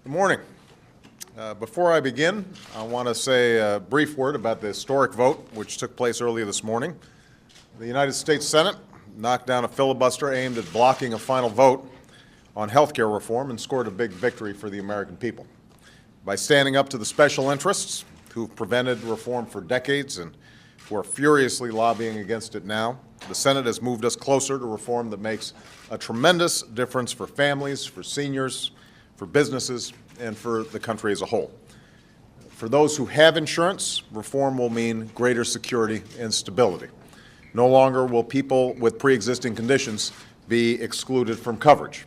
Good morning. Before I begin, I want to say a brief word about the historic vote which took place earlier this morning. The United States Senate knocked down a filibuster aimed at blocking a final vote on health care reform and scored a big victory for the American people. By standing up to the special interests who've prevented reform for decades and who are furiously lobbying against it now, the Senate has moved us closer to reform that makes a tremendous difference for families, for seniors, for businesses, and for the country as a whole. For those who have insurance, reform will mean greater security and stability. No longer will people with pre-existing conditions be excluded from coverage.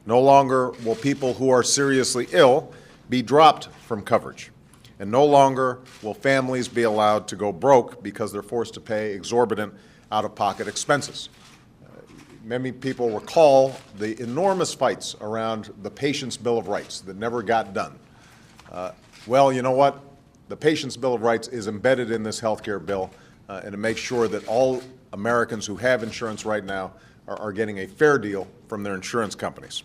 No longer will people who are seriously ill be dropped from coverage. And no longer will families be allowed to go broke because they're forced to pay exorbitant out-of-pocket expenses. Many people recall the enormous fights around the Patient's Bill of Rights that never got done. Well, you know what? The Patient's Bill of Rights is embedded in this health care bill, and it makes sure that all Americans who have insurance right now are getting a fair deal from their insurance companies.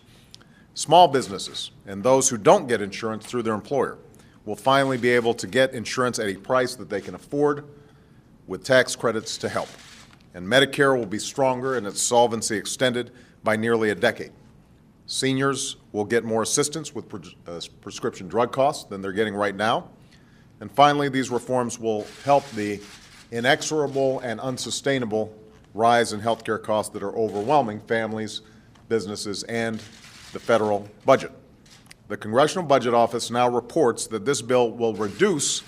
Small businesses and those who don't get insurance through their employer will finally be able to get insurance at a price that they can afford with tax credits to help. And Medicare will be stronger and its solvency extended by nearly a decade. Seniors will get more assistance with prescription drug costs than they're getting right now. And finally, these reforms will help the inexorable and unsustainable rise in health care costs that are overwhelming families, businesses, and the federal budget. The Congressional Budget Office now reports that this bill will reduce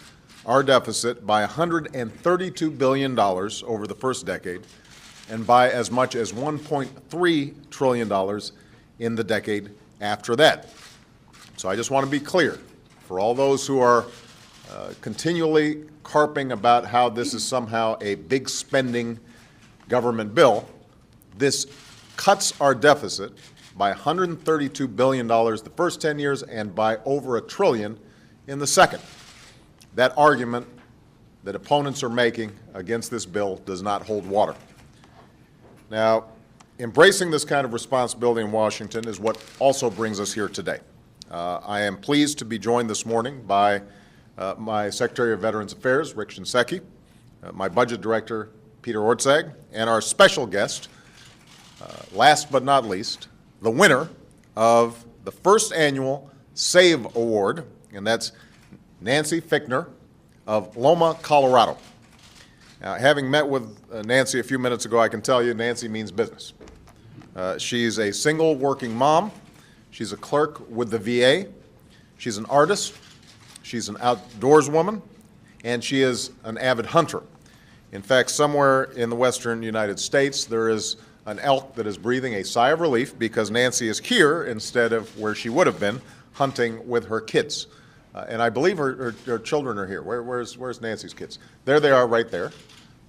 our deficit by $132 billion over the first decade and by as much as $1.3 trillion in the decade after that. So I just want to be clear, for all those who are continually carping about how this is somehow a big spending government bill, this cuts our deficit by $132 billion the first 10 years and by over $1 trillion in the second. That argument that opponents are making against this bill does not hold water. Now, embracing this kind of responsibility in Washington is what also brings us here today. I am pleased to be joined this morning by my Secretary of Veterans Affairs, Rick Shinseki, my Budget Director, Peter Ortzag, and our special guest, last but not least, the winner of the first annual SAVE Award, and that's Nancy Fichtner of Loma, Colorado. Now, having met with Nancy a few minutes ago, I can tell you Nancy means business. She's a single working mom. She's a clerk with the VA. She's an artist. She's an outdoors woman. And she is an avid hunter. In fact, somewhere in the western United States, there is an elk that is breathing a sigh of relief because Nancy is here instead of where she would have been, hunting with her kids. And I believe her children are here. Where's Nancy's kids? There they are right there.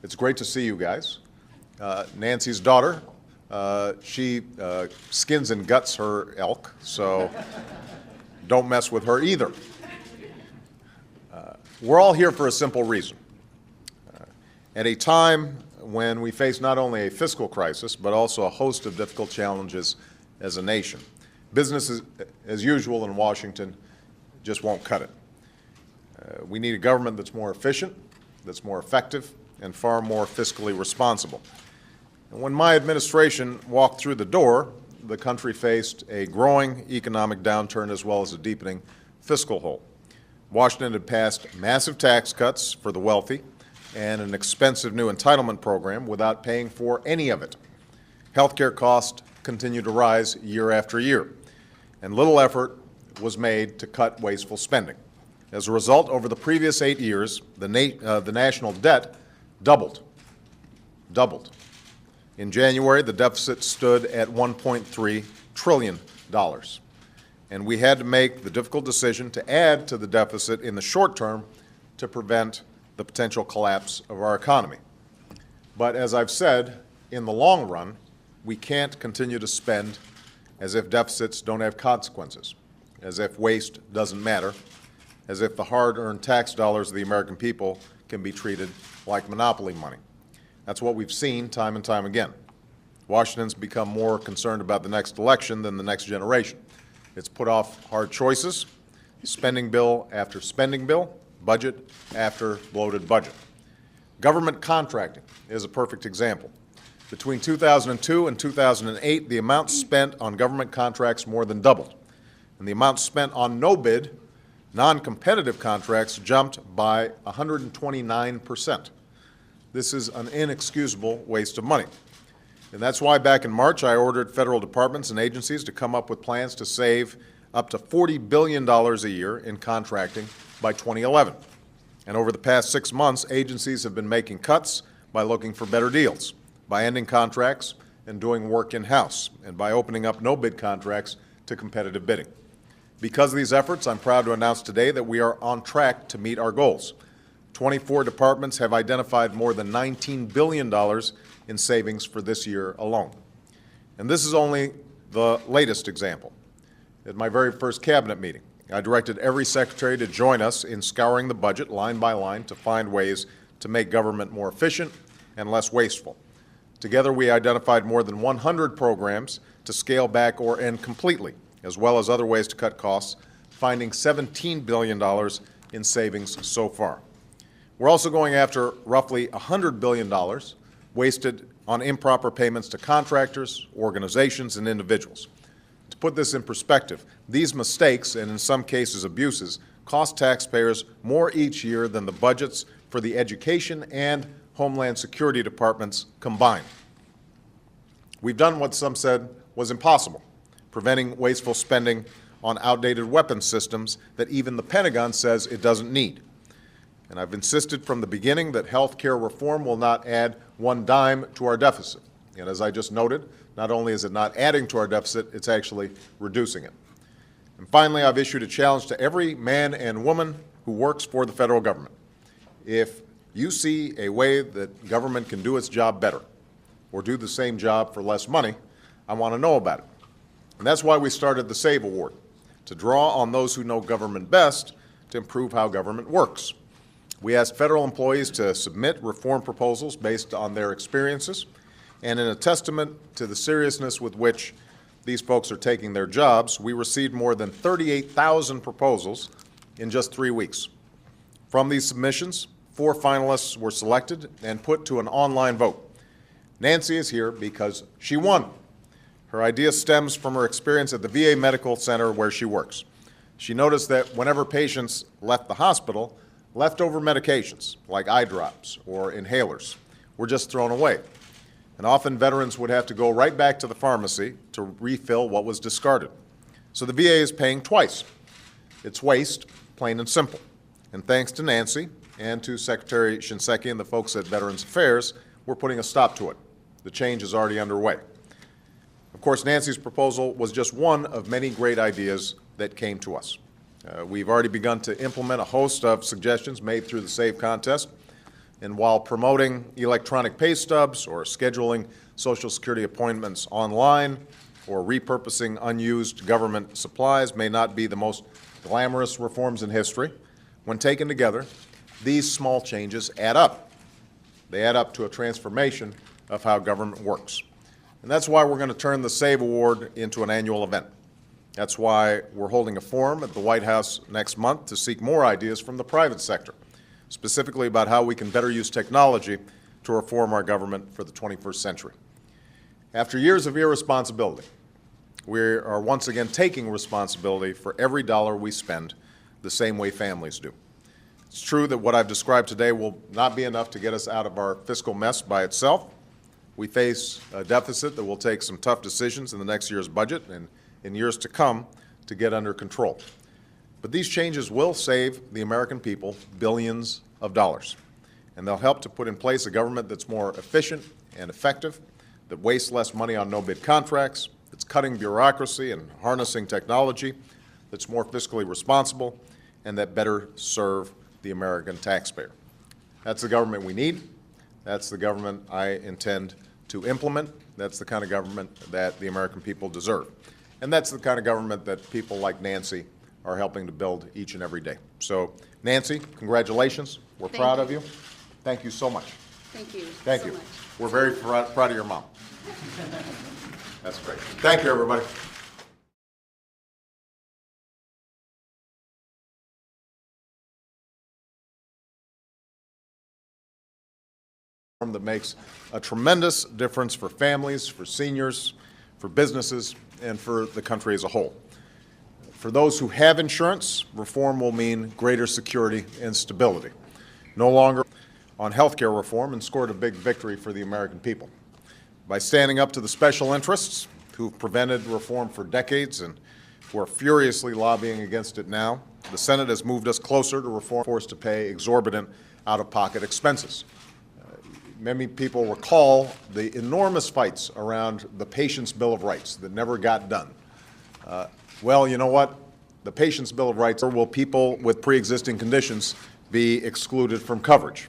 It's great to see you guys. Nancy's daughter, she skins and guts her elk, so don't mess with her either. We're all here for a simple reason. At a time when we face not only a fiscal crisis, but also a host of difficult challenges as a nation, business as usual in Washington just won't cut it. We need a government that's more efficient, that's more effective, and far more fiscally responsible. And when my administration walked through the door, the country faced a growing economic downturn as well as a deepening fiscal hole. Washington had passed massive tax cuts for the wealthy and an expensive new entitlement program without paying for any of it. Healthcare costs continue to rise year after year, and little effort was made to cut wasteful spending. As a result, over the previous 8 years, the national debt doubled. In January, the deficit stood at $1.3 trillion. And we had to make the difficult decision to add to the deficit in the short term to prevent the potential collapse of our economy. But as I've said, in the long run, we can't continue to spend as if deficits don't have consequences, as if waste doesn't matter, as if the hard-earned tax dollars of the American people can be treated like monopoly money. That's what we've seen time and time again. Washington's become more concerned about the next election than the next generation. It's put off hard choices, spending bill after spending bill, budget after bloated budget. Government contracting is a perfect example. Between 2002 and 2008, the amount spent on government contracts more than doubled, and the amount spent on no-bid, non-competitive contracts jumped by 129%. This is an inexcusable waste of money. And that's why back in March I ordered federal departments and agencies to come up with plans to save up to $40 billion a year in contracting by 2011. And over the past 6 months, agencies have been making cuts by looking for better deals, by ending contracts and doing work in-house, and by opening up no-bid contracts to competitive bidding. Because of these efforts, I'm proud to announce today that we are on track to meet our goals. 24 departments have identified more than $19 billion in savings for this year alone. And this is only the latest example. At my very first cabinet meeting, I directed every secretary to join us in scouring the budget line by line to find ways to make government more efficient and less wasteful. Together, we identified more than 100 programs to scale back or end completely, as well as other ways to cut costs, finding $17 billion in savings so far. We're also going after roughly $100 billion wasted on improper payments to contractors, organizations, and individuals. To put this in perspective, these mistakes, and in some cases abuses, cost taxpayers more each year than the budgets for the Education and Homeland Security departments combined. We've done what some said was impossible, preventing wasteful spending on outdated weapons systems that even the Pentagon says it doesn't need. And I've insisted from the beginning that health care reform will not add one dime to our deficit. And as I just noted, not only is it not adding to our deficit, it's actually reducing it. And finally, I've issued a challenge to every man and woman who works for the federal government. If you see a way that government can do its job better or do the same job for less money, I want to know about it. And that's why we started the SAVE Award, to draw on those who know government best to improve how government works. We asked federal employees to submit reform proposals based on their experiences, and in a testament to the seriousness with which these folks are taking their jobs, we received more than 38,000 proposals in just 3 weeks. From these submissions, 4 finalists were selected and put to an online vote. Nancy is here because she won. Her idea stems from her experience at the VA Medical Center where she works. She noticed that whenever patients left the hospital, leftover medications like eye drops or inhalers were just thrown away. And often veterans would have to go right back to the pharmacy to refill what was discarded. So the VA is paying twice. It's waste, plain and simple. And thanks to Nancy and to Secretary Shinseki and the folks at Veterans Affairs, we're putting a stop to it. The change is already underway. Of course, Nancy's proposal was just one of many great ideas that came to us. We've already begun to implement a host of suggestions made through the SAVE contest. And while promoting electronic pay stubs or scheduling Social Security appointments online or repurposing unused government supplies may not be the most glamorous reforms in history, when taken together, these small changes add up. They add up to a transformation of how government works. And that's why we're going to turn the SAVE Award into an annual event. That's why we're holding a forum at the White House next month to seek more ideas from the private sector, specifically about how we can better use technology to reform our government for the 21st century. After years of irresponsibility, we are once again taking responsibility for every dollar we spend the same way families do. It's true that what I've described today will not be enough to get us out of our fiscal mess by itself. We face a deficit that will take some tough decisions in the next year's budget and in years to come to get under control. But these changes will save the American people billions of dollars, and they'll help to put in place a government that's more efficient and effective, that wastes less money on no-bid contracts, that's cutting bureaucracy and harnessing technology, that's more fiscally responsible, and that better serve the American taxpayer. That's the government we need. That's the government I intend to implement. That's the kind of government that the American people deserve. And that's the kind of government that people like Nancy are helping to build each and every day. So, Nancy, congratulations. We're proud of you. Thank you so much. Thank you. Thank you. We're very proud of your mom. That's great. Thank you, everybody. that makes a tremendous difference for families, for seniors, for businesses, and for the country as a whole. For those who have insurance, reform will mean greater security and stability. No longer on health care reform, and scored a big victory for the American people. By standing up to the special interests who've prevented reform for decades and who are furiously lobbying against it now, the Senate has moved us closer to reform, forced to pay exorbitant out-of-pocket expenses. Many people recall the enormous fights around the Patient's Bill of Rights that never got done. Well, you know what? The Patient's Bill of Rights, or will people with pre-existing conditions be excluded from coverage?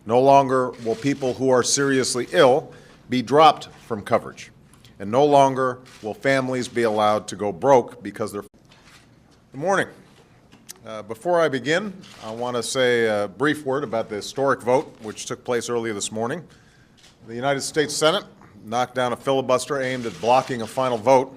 No longer will people who are seriously ill be dropped from coverage. And no longer will families be allowed to go broke because they're... Good morning. Before I begin, I want to say a brief word about the historic vote which took place earlier this morning. The United States Senate knocked down a filibuster aimed at blocking a final vote